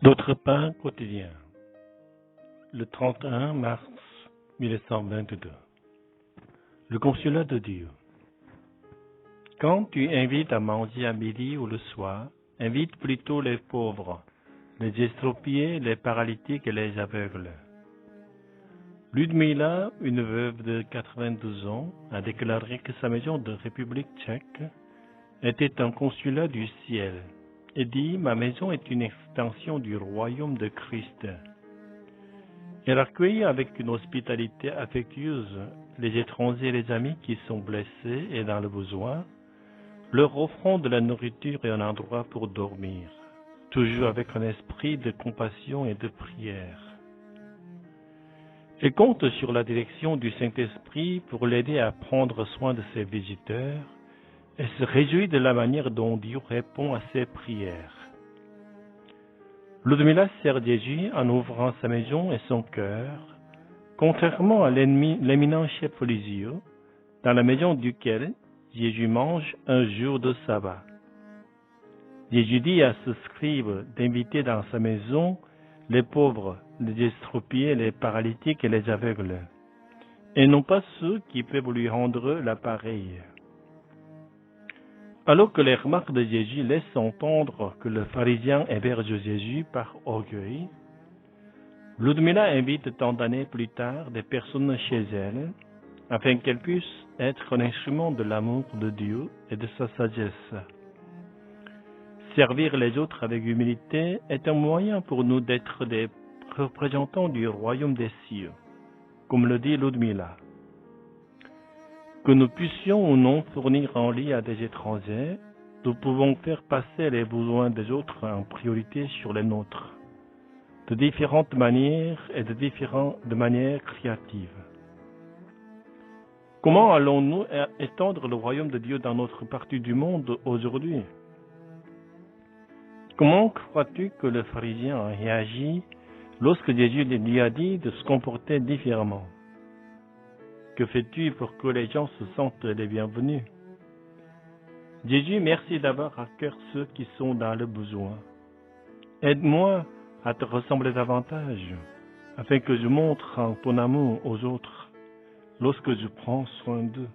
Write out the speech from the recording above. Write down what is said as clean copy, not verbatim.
D'autre pain quotidien, le 31 mars 1922. Le consulat de Dieu. Quand tu invites à manger à midi ou le soir, invite plutôt les pauvres, les estropiés, les paralytiques et les aveugles. Ludmila, une veuve de 92 ans, a déclaré que sa maison de République tchèque était un consulat du ciel et dit « Ma maison est une extension du royaume de Christ ». Elle accueille avec une hospitalité affectueuse les étrangers et les amis qui sont blessés et dans le besoin, leur offrant de la nourriture et un endroit pour dormir, toujours avec un esprit de compassion et de prière. Elle compte sur la direction du Saint-Esprit pour l'aider à prendre soin de ses visiteurs et se réjouit de la manière dont Dieu répond à ses prières. Ludmila sert Jésus en ouvrant sa maison et son cœur, contrairement à l'éminent chef religieux, dans la maison duquel Jésus mange un jour de sabbat. Jésus dit à ce scribe d'inviter dans sa maison les pauvres, les estropiés, les paralytiques et les aveugles, et non pas ceux qui peuvent lui rendre l'appareil. Alors que les remarques de Jésus laissent entendre que le pharisien héberge Jésus par orgueil, Ludmila invite tant d'années plus tard des personnes chez elle, afin qu'elles puissent être un instrument de l'amour de Dieu et de sa sagesse. Servir les autres avec humilité est un moyen pour nous d'être des représentants du royaume des cieux, comme le dit Ludmila. Que nous puissions ou non fournir un lit à des étrangers, nous pouvons faire passer les besoins des autres en priorité sur les nôtres, de différentes manières et de manière créative. Comment allons-nous étendre le royaume de Dieu dans notre partie du monde aujourd'hui? Comment crois-tu que le pharisien a réagi lorsque Jésus lui a dit de se comporter différemment? Que fais-tu pour que les gens se sentent les bienvenus? Jésus, merci d'avoir à cœur ceux qui sont dans le besoin. Aide-moi à te ressembler davantage, afin que je montre ton amour aux autres lorsque je prends soin d'eux.